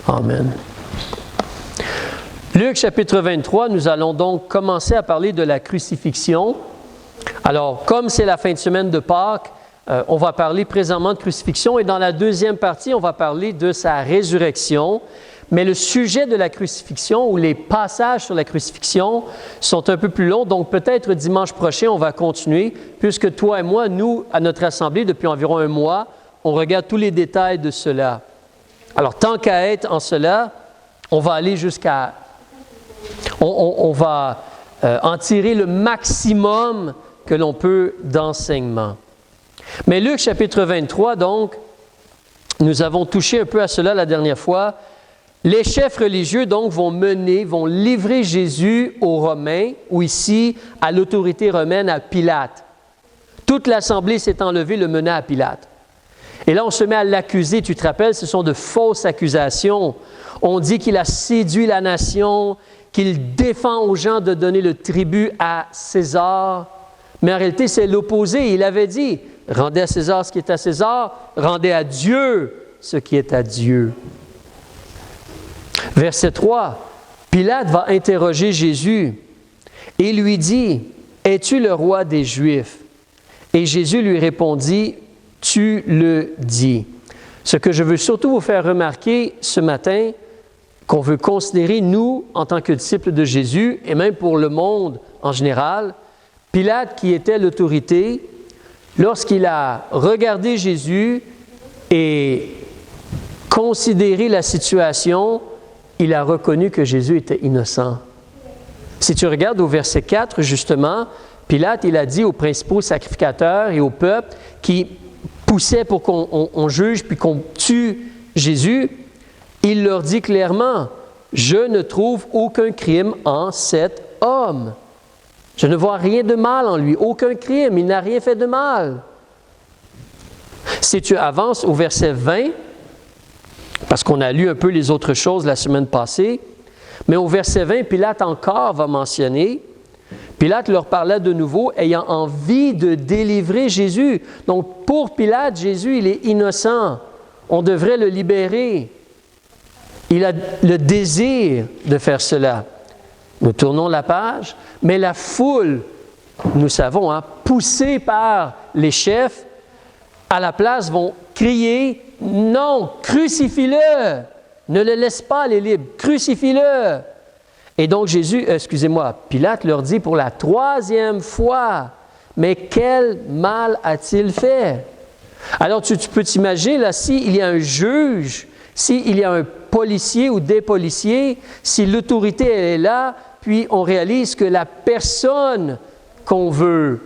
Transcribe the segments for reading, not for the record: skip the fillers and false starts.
Amen. Luc chapitre 23, nous allons donc commencer à parler de la crucifixion. Alors, comme c'est la fin de semaine de Pâques, on va parler présentement de crucifixion et dans la deuxième partie, on va parler de sa résurrection. Mais le sujet de la crucifixion ou les passages sur la crucifixion sont un peu plus longs, donc peut-être dimanche prochain, on va continuer, puisque toi et moi, nous, à notre assemblée, depuis environ un mois, on regarde tous les détails de cela. Alors, tant qu'à être en cela, on va aller jusqu'à... On va en tirer le maximum que l'on peut d'enseignement. Mais Luc chapitre 23, donc, nous avons touché un peu à cela la dernière fois. Les chefs religieux, donc, vont livrer Jésus aux Romains, ou ici, à l'autorité romaine, à Pilate. Toute l'assemblée s'étant levée, le mena à Pilate. Et là, on se met à l'accuser. Tu te rappelles, ce sont de fausses accusations. On dit qu'il a séduit la nation, qu'il défend aux gens de donner le tribut à César. Mais en réalité, c'est l'opposé. Il avait dit, rendez à César ce qui est à César, rendez à Dieu ce qui est à Dieu. Verset 3, Pilate va interroger Jésus et lui dit, « Es-tu le roi des Juifs? » Et Jésus lui répondit, « Tu le dis. » Ce que je veux surtout vous faire remarquer ce matin, qu'on veut considérer, nous, en tant que disciples de Jésus, et même pour le monde en général, Pilate, qui était l'autorité, lorsqu'il a regardé Jésus et considéré la situation, il a reconnu que Jésus était innocent. Si tu regardes au verset 4, justement, Pilate, il a dit aux principaux sacrificateurs et au peuple qui poussaient pour qu'on juge puis qu'on tue Jésus, il leur dit clairement, « Je ne trouve aucun crime en cet homme. Je ne vois rien de mal en lui, aucun crime, il n'a rien fait de mal. » Si tu avances au verset 20, parce qu'on a lu un peu les autres choses la semaine passée, mais au verset 20, Pilate encore va mentionner, Pilate leur parlait de nouveau, ayant envie de délivrer Jésus. Donc pour Pilate, Jésus, il est innocent. On devrait le libérer. Il a le désir de faire cela. Nous tournons la page, mais la foule, nous savons, poussée par les chefs, à la place vont crier « Non, crucifie-le! Ne le laisse pas aller libre, crucifie-le! » Et donc Pilate leur dit pour la 3e fois, « Mais quel mal a-t-il fait? » Alors tu peux t'imaginer, là, s'il y a un juge, s'il y a un policier ou des policiers, si l'autorité elle est là, puis on réalise que la personne qu'on veut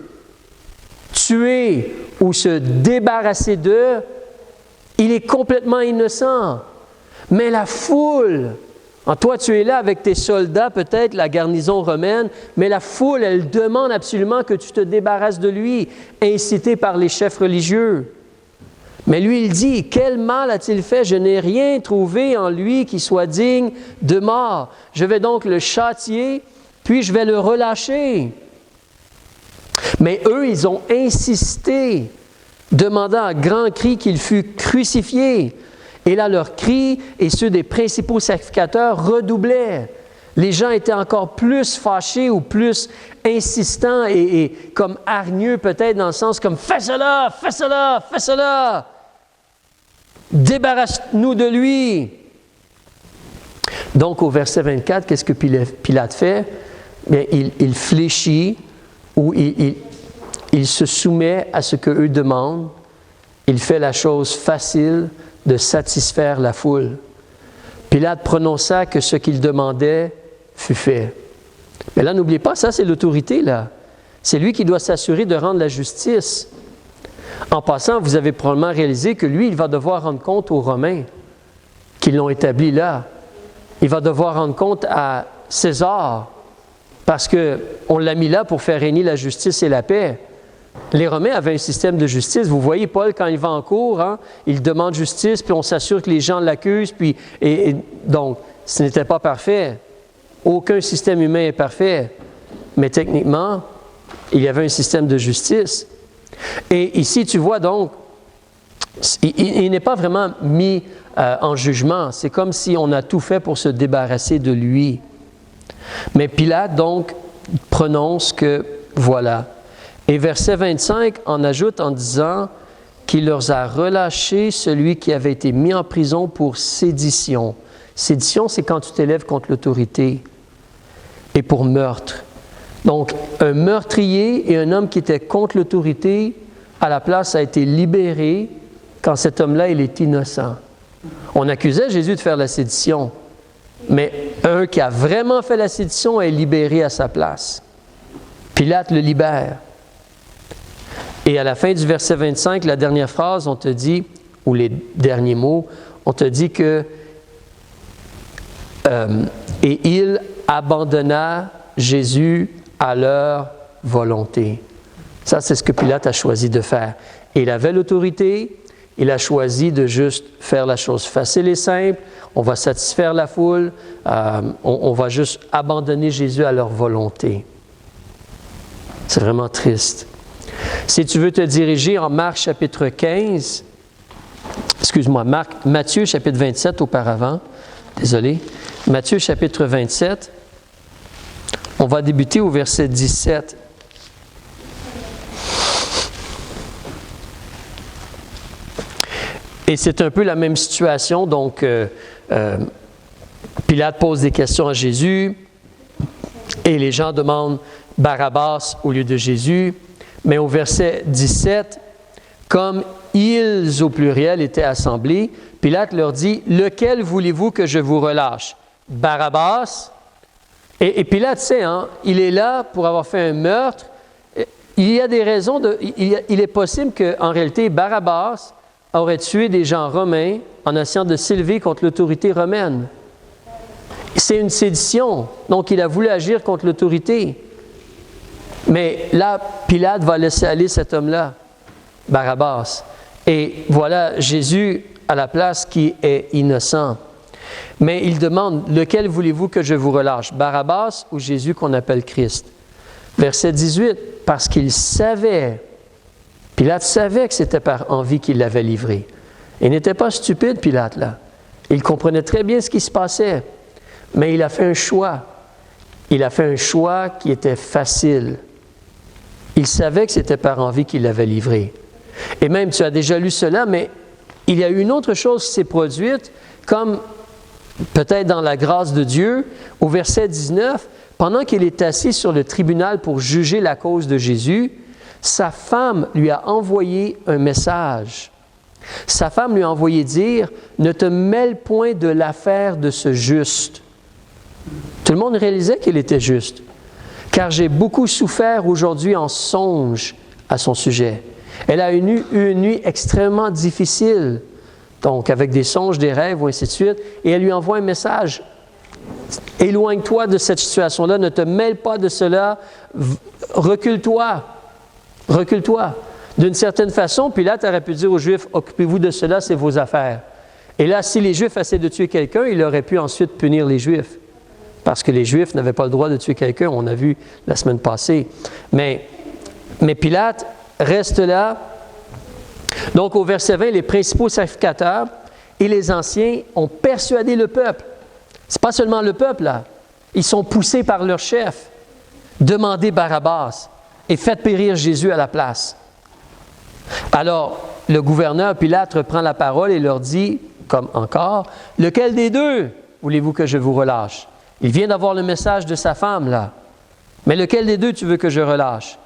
tuer ou se débarrasser d'eux, il est complètement innocent. Mais la foule, toi tu es là avec tes soldats, peut-être la garnison romaine, mais la foule, elle demande absolument que tu te débarrasses de lui, incité par les chefs religieux. Mais lui, il dit, « Quel mal a-t-il fait? Je n'ai rien trouvé en lui qui soit digne de mort. Je vais donc le châtier, puis je vais le relâcher. » Mais eux, ils ont insisté, demandant à grands cris qu'il fût crucifié. Et là, leurs cris et ceux des principaux sacrificateurs redoublaient. Les gens étaient encore plus fâchés ou plus insistants et comme hargneux peut-être dans le sens comme « Fais cela, fais cela, fais cela! Débarrasse-nous de lui! » Donc au verset 24, qu'est-ce que Pilate fait? Bien, il fléchit ou il se soumet à ce qu'eux demandent. Il fait la chose facile de satisfaire la foule. Pilate prononça que ce qu'il demandait fut fait. Mais là, n'oubliez pas, ça c'est l'autorité, là. C'est lui qui doit s'assurer de rendre la justice. En passant, vous avez probablement réalisé que lui, il va devoir rendre compte aux Romains qui l'ont établi là. Il va devoir rendre compte à César parce qu'on l'a mis là pour faire régner la justice et la paix. Les Romains avaient un système de justice. Vous voyez Paul, quand il va en cours, il demande justice, puis on s'assure que les gens l'accusent. Donc, ce n'était pas parfait. Aucun système humain est parfait. Mais techniquement, il y avait un système de justice. Et ici, tu vois donc, Il n'est pas vraiment mis en jugement. C'est comme si on a tout fait pour se débarrasser de lui. Mais Pilate, donc, prononce que voilà. Et verset 25 en ajoute en disant qu'il leur a relâché celui qui avait été mis en prison pour sédition. Sédition, c'est quand tu t'élèves contre l'autorité. Et pour meurtre. Donc, un meurtrier et un homme qui était contre l'autorité, à la place, a été libéré quand cet homme-là, il est innocent. On accusait Jésus de faire la sédition, mais un qui a vraiment fait la sédition est libéré à sa place. Pilate le libère. Et à la fin du verset 25, la dernière phrase, on te dit, ou les derniers mots, on te dit que et il abandonna Jésus à leur volonté. Ça, c'est ce que Pilate a choisi de faire. Et il avait l'autorité, il a choisi de juste faire la chose facile et simple. On va satisfaire la foule, on va juste abandonner Jésus à leur volonté. C'est vraiment triste. Si tu veux te diriger en Marc chapitre 15, Matthieu chapitre 27 auparavant, désolé, Matthieu chapitre 27, on va débuter au verset 17. Et c'est un peu la même situation, donc Pilate pose des questions à Jésus et les gens demandent Barabbas au lieu de Jésus. Mais au verset 17, comme ils au pluriel étaient assemblés, Pilate leur dit, « Lequel voulez-vous que je vous relâche? Barabbas? » Et Pilate sait, il est là pour avoir fait un meurtre. Il y a des raisons, il est possible qu'en réalité, Barabbas aurait tué des gens romains en essayant de s'élever contre l'autorité romaine. C'est une sédition, donc il a voulu agir contre l'autorité. Mais là, Pilate va laisser aller cet homme-là, Barabbas. Et voilà Jésus à la place qui est innocent. Mais il demande, lequel voulez-vous que je vous relâche, Barabbas ou Jésus qu'on appelle Christ? Verset 18, parce qu'il savait, Pilate savait que c'était par envie qu'il l'avait livré. Il n'était pas stupide, Pilate, là. Il comprenait très bien ce qui se passait. Mais il a fait un choix. Il a fait un choix qui était facile. Il savait que c'était par envie qu'il l'avait livré. Et même, tu as déjà lu cela, mais il y a eu une autre chose qui s'est produite, comme peut-être dans la grâce de Dieu, au verset 19, pendant qu'il est assis sur le tribunal pour juger la cause de Jésus, sa femme lui a envoyé un message. Sa femme lui a envoyé dire, « Ne te mêle point de l'affaire de ce juste. » Tout le monde réalisait qu'il était juste. « Car j'ai beaucoup souffert aujourd'hui en songe à son sujet. » Elle a eu une nuit extrêmement difficile, donc avec des songes, des rêves, ou ainsi de suite, et elle lui envoie un message. « Éloigne-toi de cette situation-là, ne te mêle pas de cela, recule-toi. Recule-toi. » D'une certaine façon, Pilate aurait pu dire aux Juifs, « Occupez-vous de cela, c'est vos affaires. » Et là, si les Juifs essaient de tuer quelqu'un, il aurait pu ensuite punir les Juifs. Parce que les Juifs n'avaient pas le droit de tuer quelqu'un, on a vu la semaine passée. Mais Pilate reste là. Donc, au verset 20, les principaux sacrificateurs et les anciens ont persuadé le peuple. Ce n'est pas seulement le peuple, là. Ils sont poussés par leur chef. Demandez Barabbas et faites périr Jésus à la place. Alors, le gouverneur Pilate reprend la parole et leur dit, comme encore, « Lequel des deux voulez-vous que je vous relâche? » Il vient d'avoir le message de sa femme, là. « Mais lequel des deux tu veux que je relâche? »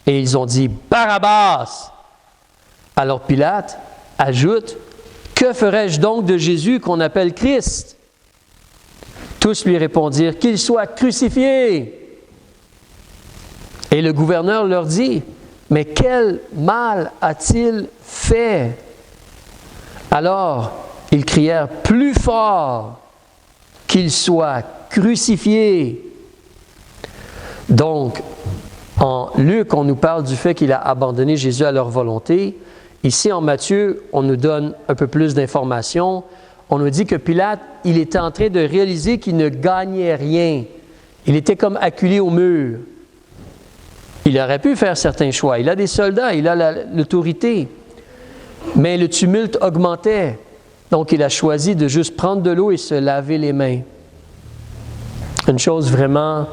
Et ils ont dit, « Barabbas! » Alors Pilate ajoute, « Que ferais-je donc de Jésus qu'on appelle Christ? » Tous lui répondirent, « Qu'il soit crucifié! » Et le gouverneur leur dit, « Mais quel mal a-t-il fait? » Alors ils crièrent plus fort, « Qu'il soit crucifié! » Donc, en Luc, on nous parle du fait qu'il a abandonné Jésus à leur volonté. Ici, en Matthieu, on nous donne un peu plus d'informations. On nous dit que Pilate, il était en train de réaliser qu'il ne gagnait rien. Il était comme acculé au mur. Il aurait pu faire certains choix. Il a des soldats, il a l'autorité. Mais le tumulte augmentait. Donc, il a choisi de juste prendre de l'eau et se laver les mains. Une chose vraiment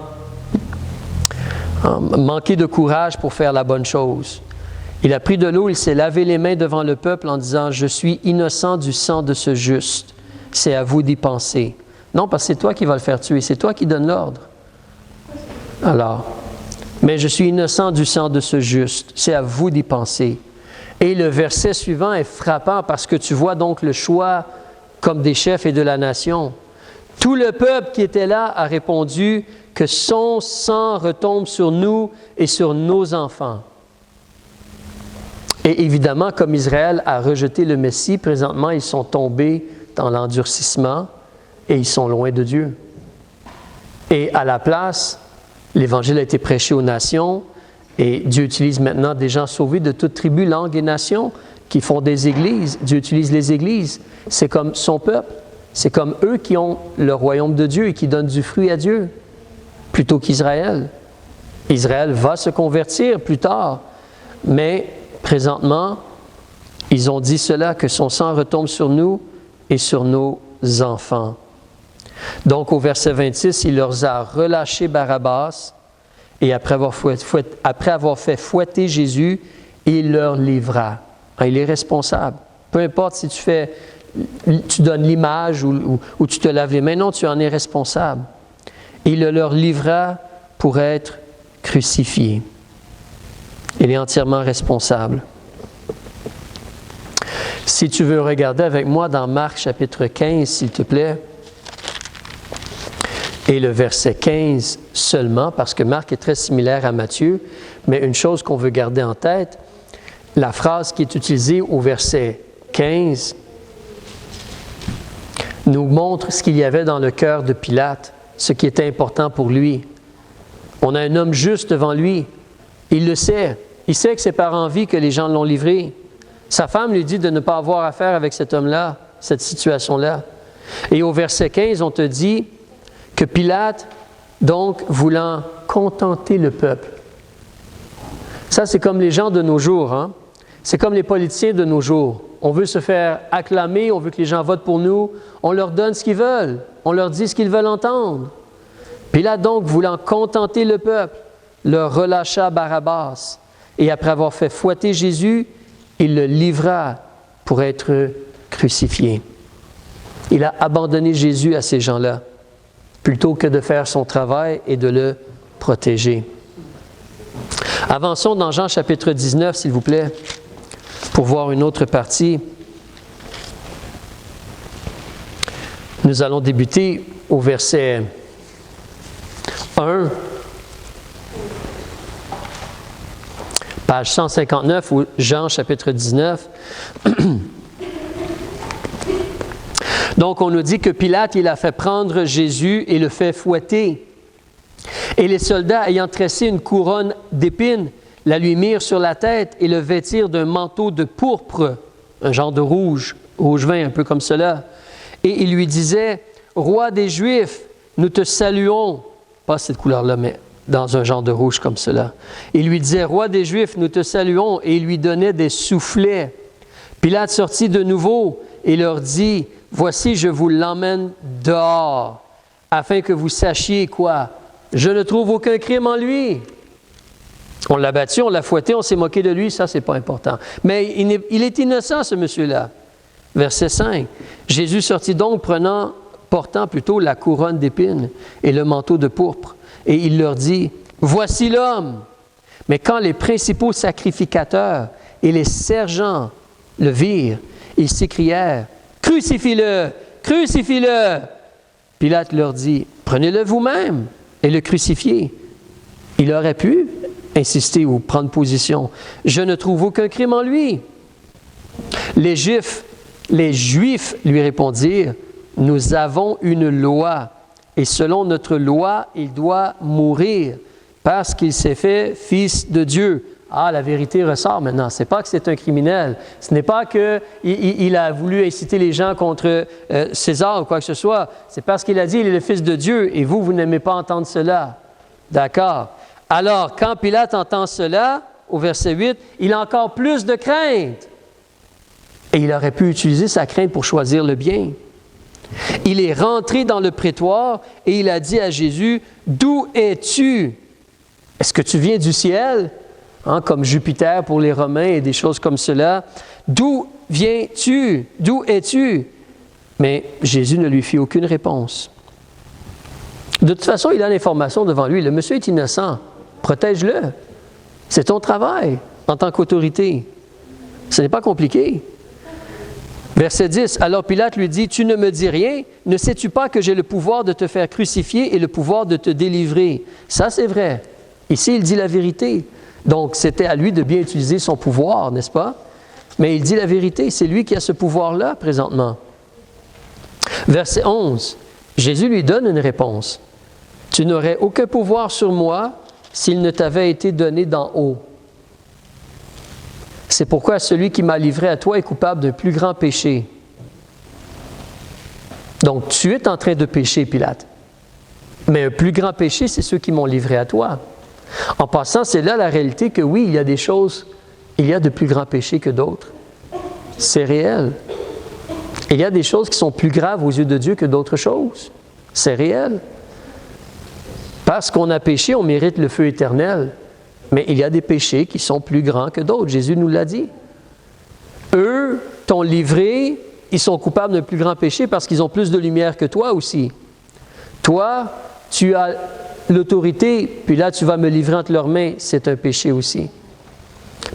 manquer de courage pour faire la bonne chose. Il a pris de l'eau, il s'est lavé les mains devant le peuple en disant « Je suis innocent du sang de ce juste. C'est à vous d'y penser. » Non, parce que c'est toi qui vas le faire tuer. C'est toi qui donne l'ordre. Alors, mais je suis innocent du sang de ce juste. C'est à vous d'y penser. Et le verset suivant est frappant parce que tu vois donc le choix comme des chefs et de la nation. Tout le peuple qui était là a répondu que son sang retombe sur nous et sur nos enfants. Et évidemment, comme Israël a rejeté le Messie, présentement, ils sont tombés dans l'endurcissement et ils sont loin de Dieu. Et à la place, l'Évangile a été prêché aux nations et Dieu utilise maintenant des gens sauvés de toute tribu, langue et nation qui font des églises. Dieu utilise les églises. C'est comme son peuple. C'est comme eux qui ont le royaume de Dieu et qui donnent du fruit à Dieu, plutôt qu'Israël. Israël va se convertir plus tard, mais présentement, ils ont dit cela, que son sang retombe sur nous et sur nos enfants. Donc, au verset 26, il leur a relâché Barabbas et après avoir fait fouetter Jésus, il leur livra. Il est responsable. Peu importe si tu donnes l'image ou tu te laves les mains, non, tu en es responsable. Il le leur livra pour être crucifié. Il est entièrement responsable. Si tu veux regarder avec moi dans Marc chapitre 15, s'il te plaît, et le verset 15 seulement, parce que Marc est très similaire à Matthieu, mais une chose qu'on veut garder en tête, la phrase qui est utilisée au verset 15 nous montre ce qu'il y avait dans le cœur de Pilate, ce qui était important pour lui. On a un homme juste devant lui. Il le sait. Il sait que c'est par envie que les gens l'ont livré. Sa femme lui dit de ne pas avoir affaire avec cet homme-là, cette situation-là. Et au verset 15, on te dit que Pilate, donc, voulant contenter le peuple. Ça, c'est comme les gens de nos jours, hein? C'est comme les politiciens de nos jours. On veut se faire acclamer, on veut que les gens votent pour nous, on leur donne ce qu'ils veulent, on leur dit ce qu'ils veulent entendre. Pilate donc, voulant contenter le peuple, leur relâcha Barabbas. Et après avoir fait fouetter Jésus, il le livra pour être crucifié. Il a abandonné Jésus à ces gens-là, plutôt que de faire son travail et de le protéger. Avançons dans Jean chapitre 19, s'il vous plaît, pour voir une autre partie. Nous allons débuter au verset 1, page 159, ou Jean chapitre 19. Donc, on nous dit que Pilate, il a fait prendre Jésus et le fait fouetter. Et les soldats, ayant tressé une couronne d'épines, la lui mirent sur la tête et le vêtirent d'un manteau de pourpre, un genre de rouge vin, un peu comme cela. Et ils lui disaient, « Roi des Juifs, nous te saluons. » Pas cette couleur-là, mais dans un genre de rouge comme cela. Il lui disait, « Roi des Juifs, nous te saluons. » Et il lui donnait des soufflets. Pilate sortit de nouveau et leur dit, « Voici, je vous l'emmène dehors, afin que vous sachiez quoi? Je ne trouve aucun crime en lui. » On l'a battu, on l'a fouetté, on s'est moqué de lui, ça, c'est pas important. Mais il est innocent, ce monsieur-là. Verset 5. Jésus sortit donc, portant plutôt la couronne d'épines et le manteau de pourpre. Et il leur dit, « Voici l'homme. » Mais quand les principaux sacrificateurs et les sergents le virent, ils s'écrièrent, « Crucifie-le! Crucifie-le! » Pilate leur dit, « Prenez-le vous-même et le crucifiez. » Il aurait pu insister ou prendre position. « Je ne trouve aucun crime en lui. » Les Juifs lui répondirent, « Nous avons une loi, et selon notre loi, il doit mourir, parce qu'il s'est fait fils de Dieu. » Ah, la vérité ressort maintenant. Ce n'est pas que c'est un criminel. Ce n'est pas qu'il a voulu inciter les gens contre César ou quoi que ce soit. C'est parce qu'il a dit, il est le fils de Dieu, et vous n'aimez pas entendre cela. D'accord. Alors, quand Pilate entend cela, au verset 8, il a encore plus de crainte. Et il aurait pu utiliser sa crainte pour choisir le bien. Il est rentré dans le prétoire et il a dit à Jésus, « D'où es-tu? Est-ce que tu viens du ciel? » Comme Jupiter pour les Romains et des choses comme cela. « D'où viens-tu? D'où es-tu? » Mais Jésus ne lui fit aucune réponse. De toute façon, il a l'information devant lui. Le monsieur est innocent. Protège-le. C'est ton travail en tant qu'autorité. Ce n'est pas compliqué. Verset 10. Alors Pilate lui dit, « Tu ne me dis rien? Ne sais-tu pas que j'ai le pouvoir de te faire crucifier et le pouvoir de te délivrer? » Ça, c'est vrai. Ici, il dit la vérité. Donc, c'était à lui de bien utiliser son pouvoir, n'est-ce pas? Mais il dit la vérité. C'est lui qui a ce pouvoir-là présentement. Verset 11. Jésus lui donne une réponse. « Tu n'aurais aucun pouvoir sur moi s'il ne t'avait été donné d'en haut. C'est pourquoi celui qui m'a livré à toi est coupable d'un plus grand péché. » Donc, tu es en train de pécher, Pilate. Mais un plus grand péché, c'est ceux qui m'ont livré à toi. En passant, c'est là la réalité que oui, il y a des choses, il y a de plus grands péchés que d'autres. C'est réel. Il y a des choses qui sont plus graves aux yeux de Dieu que d'autres choses. C'est réel. Parce qu'on a péché, on mérite le feu éternel. Mais il y a des péchés qui sont plus grands que d'autres. Jésus nous l'a dit. Eux t'ont livré, ils sont coupables d'un plus grand péché parce qu'ils ont plus de lumière que toi aussi. Toi, tu as l'autorité, puis là, tu vas me livrer entre leurs mains, c'est un péché aussi.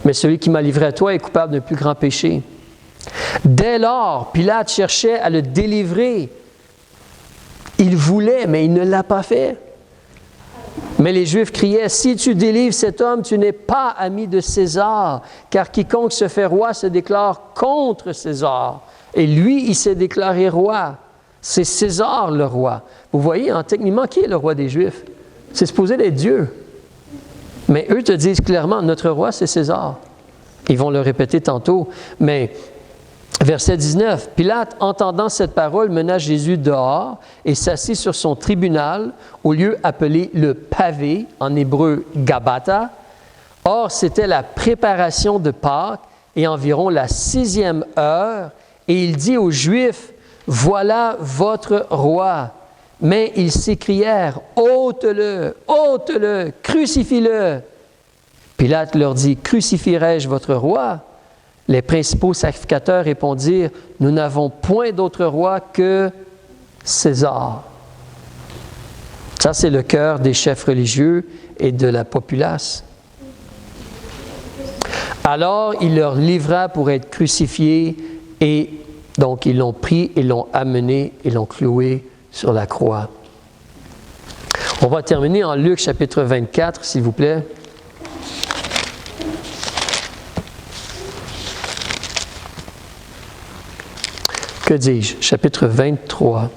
Mais celui qui m'a livré à toi est coupable d'un plus grand péché. Dès lors, Pilate cherchait à le délivrer. Il voulait, mais il ne l'a pas fait. Mais les Juifs criaient, « Si tu délivres cet homme, tu n'es pas ami de César, car quiconque se fait roi se déclare contre César. Et lui, il s'est déclaré roi. C'est César le roi. » Vous voyez, techniquement, qui est le roi des Juifs? C'est supposé d'être Dieu. Mais eux te disent clairement, notre roi, c'est César. Ils vont le répéter tantôt. Mais, verset 19, Pilate, entendant cette parole, mena Jésus dehors et s'assit sur son tribunal, au lieu appelé le pavé, en hébreu Gabata. Or, c'était la préparation de Pâques et environ la 6e heure. Et il dit aux Juifs, « Voilà votre roi. » Mais ils s'écrièrent, « Ôte-le, ôte-le, crucifie-le. » Pilate leur dit, « Crucifierai-je votre roi? » Les principaux sacrificateurs répondirent, « Nous n'avons point d'autre roi que César. » Ça, c'est le cœur des chefs religieux et de la populace. Alors, il leur livra pour être crucifiés et donc ils l'ont pris et l'ont amené et l'ont cloué sur la croix. On va terminer en Luc chapitre 24, s'il vous plaît. Que dis-je? Chapitre 23.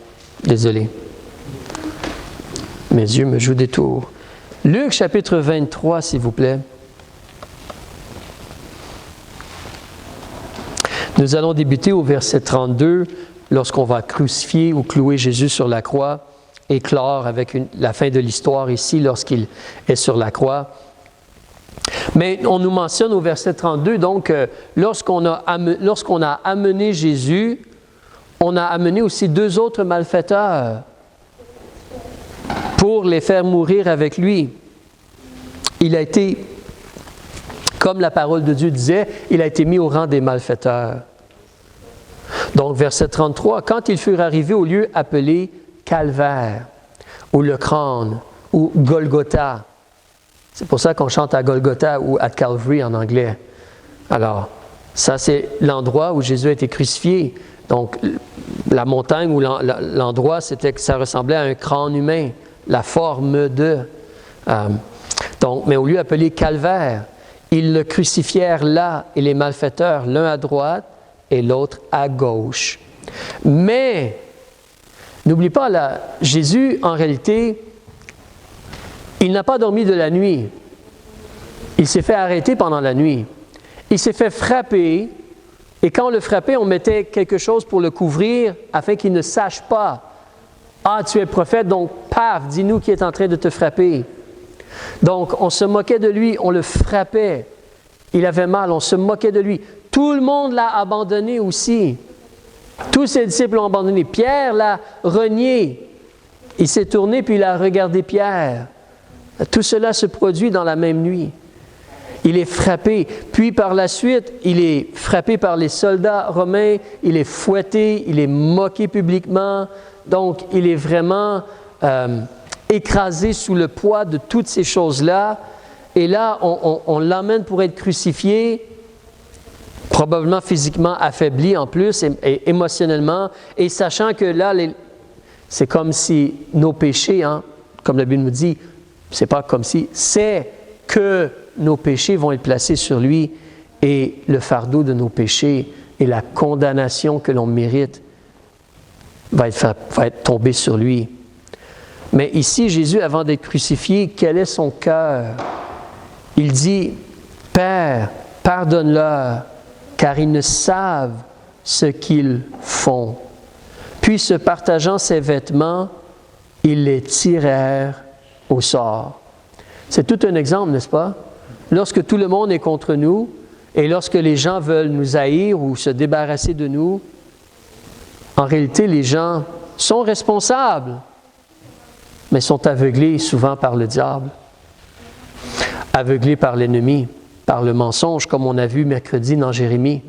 Désolé. Mes yeux me jouent des tours. Luc chapitre 23, s'il vous plaît. Nous allons débuter au verset 32, lorsqu'on va crucifier ou clouer Jésus sur la croix, et clore avec la fin de l'histoire ici, lorsqu'il est sur la croix. Mais on nous mentionne au verset 32, donc, lorsqu'on a amené Jésus, on a amené aussi 2 autres malfaiteurs pour les faire mourir avec lui. Il a été, comme la parole de Dieu disait, il a été mis au rang des malfaiteurs. Donc, verset 33, « Quand ils furent arrivés au lieu appelé Calvaire, ou le crâne, ou Golgotha. » C'est pour ça qu'on chante à Golgotha ou à Calvary en anglais. Alors, ça c'est l'endroit où Jésus a été crucifié. Donc, la montagne ou l'endroit, ça ressemblait à un crâne humain, la forme de. Mais au lieu appelé Calvaire, ils le crucifièrent là et les malfaiteurs, l'un à droite et l'autre à gauche. Mais, n'oublie pas, là, Jésus, en réalité, il n'a pas dormi de la nuit. Il s'est fait arrêter pendant la nuit. Il s'est fait frapper. Et quand on le frappait, on mettait quelque chose pour le couvrir afin qu'il ne sache pas. « Ah, tu es prophète, donc paf, dis-nous qui est en train de te frapper. » Donc, on se moquait de lui, on le frappait. Il avait mal, on se moquait de lui. tout le monde l'a abandonné aussi. Tous ses disciples l'ont abandonné. Pierre l'a renié. Il s'est tourné puis il a regardé Pierre. Tout cela se produit dans la même nuit. Il est frappé. Puis par la suite, il est frappé par les soldats romains. Il est fouetté, il est moqué publiquement. Donc, il est vraiment écrasé sous le poids de toutes ces choses-là. Et là, on l'emmène pour être crucifié, probablement physiquement affaibli en plus et émotionnellement. Et sachant que là, c'est comme si nos péchés, comme la Bible nous dit, c'est pas comme si, c'est que nos péchés vont être placés sur lui et le fardeau de nos péchés et la condamnation que l'on mérite va être tombé sur lui. Mais ici, Jésus, avant d'être crucifié, quel est son cœur? Il dit, « Père, pardonne-leur, car ils ne savent ce qu'ils font. » Puis, se partageant ses vêtements, ils les tirèrent au sort. C'est tout un exemple, n'est-ce pas? Lorsque tout le monde est contre nous et lorsque les gens veulent nous haïr ou se débarrasser de nous, en réalité, les gens sont responsables, mais sont aveuglés souvent par le diable, aveuglés par l'ennemi, par le mensonge, comme on a vu mercredi dans Jérémie,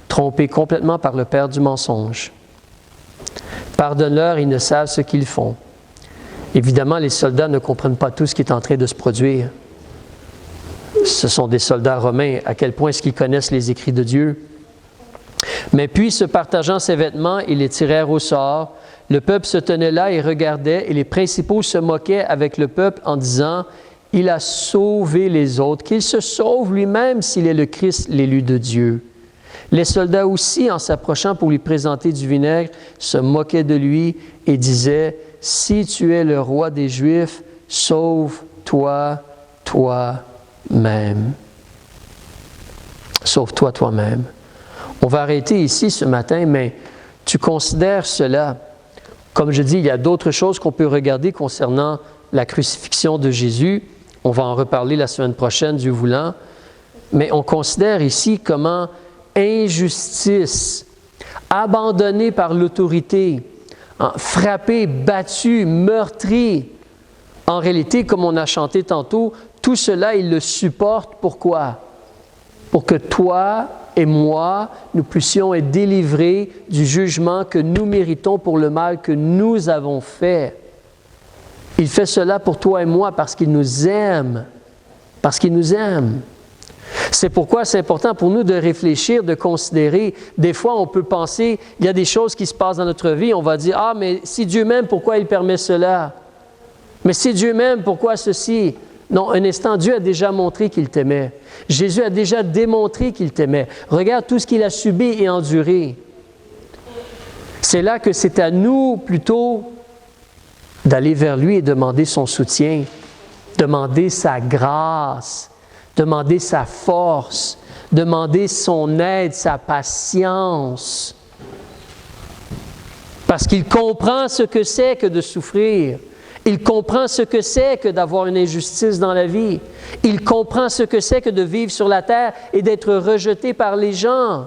trompés complètement par le père du mensonge. Pardonne-leur, ils ne savent ce qu'ils font. Évidemment, les soldats ne comprennent pas tout ce qui est en train de se produire. Ce sont des soldats romains. À quel point est-ce qu'ils connaissent les écrits de Dieu? Mais puis, se partageant ses vêtements, ils les tirèrent au sort. Le peuple se tenait là et regardait, et les principaux se moquaient avec le peuple en disant, « Il a sauvé les autres, qu'il se sauve lui-même s'il est le Christ, l'élu de Dieu. » Les soldats aussi, en s'approchant pour lui présenter du vinaigre, se moquaient de lui et disaient, « Si tu es le roi des Juifs, sauve-toi toi-même. » Sauve-toi toi-même. On va arrêter ici ce matin, mais tu considères cela. Comme je dis, il y a d'autres choses qu'on peut regarder concernant la crucifixion de Jésus. On va en reparler la semaine prochaine, Dieu voulant. Mais on considère ici comment injustice, abandonné par l'autorité, frappé, battu, meurtri. En réalité, comme on a chanté tantôt, tout cela, il le supporte. Pourquoi? Pour que toi et moi, nous puissions être délivrés du jugement que nous méritons pour le mal que nous avons fait. Il fait cela pour toi et moi parce qu'il nous aime. Parce qu'il nous aime. C'est pourquoi c'est important pour nous de réfléchir, de considérer. Des fois, on peut penser, il y a des choses qui se passent dans notre vie, on va dire, « Ah, mais si Dieu m'aime, pourquoi il permet cela? Mais si Dieu m'aime, pourquoi ceci? » Non, un instant, Dieu a déjà montré qu'il t'aimait. Jésus a déjà démontré qu'il t'aimait. Regarde tout ce qu'il a subi et enduré. C'est là que c'est à nous plutôt d'aller vers lui et demander son soutien, demander sa grâce, demander sa force, demander son aide, sa patience. Parce qu'il comprend ce que c'est que de souffrir. Il comprend ce que c'est que d'avoir une injustice dans la vie. Il comprend ce que c'est que de vivre sur la terre et d'être rejeté par les gens.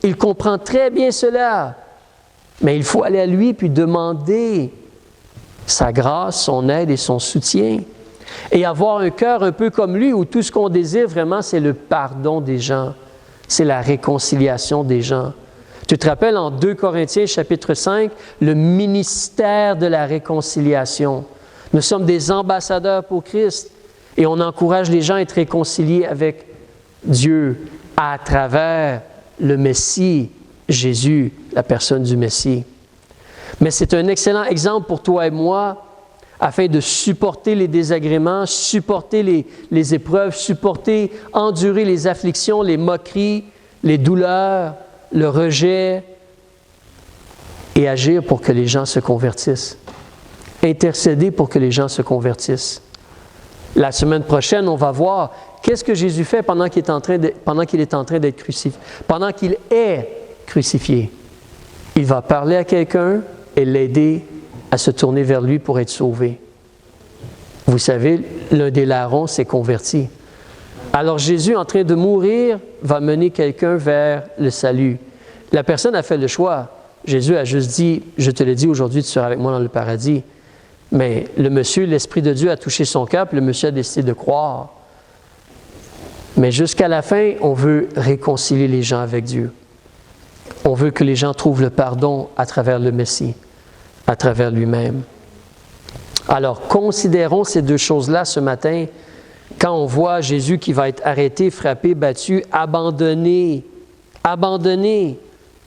Il comprend très bien cela. Mais il faut aller à lui puis demander sa grâce, son aide et son soutien. Et avoir un cœur un peu comme lui où tout ce qu'on désire vraiment, c'est le pardon des gens. C'est la réconciliation des gens. Tu te rappelles en 2 Corinthiens chapitre 5, le ministère de la réconciliation. Nous sommes des ambassadeurs pour Christ et on encourage les gens à être réconciliés avec Dieu à travers le Messie, Jésus, la personne du Messie. Mais c'est un excellent exemple pour toi et moi afin de supporter les désagréments, supporter les épreuves, supporter, endurer les afflictions, les moqueries, les douleurs, le rejet et agir pour que les gens se convertissent. Intercéder pour que les gens se convertissent. La semaine prochaine, on va voir qu'est-ce que Jésus fait pendant qu'il est en train d'être crucifié. Pendant qu'il est crucifié, il va parler à quelqu'un et l'aider à se tourner vers lui pour être sauvé. Vous savez, l'un des larrons s'est converti. Alors Jésus, en train de mourir, va mener quelqu'un vers le salut. La personne a fait le choix. Jésus a juste dit, je te l'ai dit aujourd'hui, tu seras avec moi dans le paradis. Mais le monsieur, l'Esprit de Dieu a touché son cœur, puis le monsieur a décidé de croire. Mais jusqu'à la fin, on veut réconcilier les gens avec Dieu. On veut que les gens trouvent le pardon à travers le Messie, à travers lui-même. Alors, considérons ces deux choses-là ce matin. Quand on voit Jésus qui va être arrêté, frappé, battu, abandonné,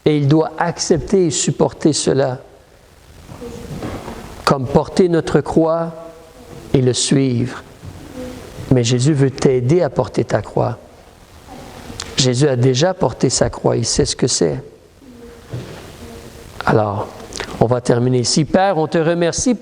et il doit accepter et supporter cela, comme porter notre croix et le suivre. Mais Jésus veut t'aider à porter ta croix. Jésus a déjà porté sa croix, il sait ce que c'est. Alors, on va terminer ici. Père, on te remercie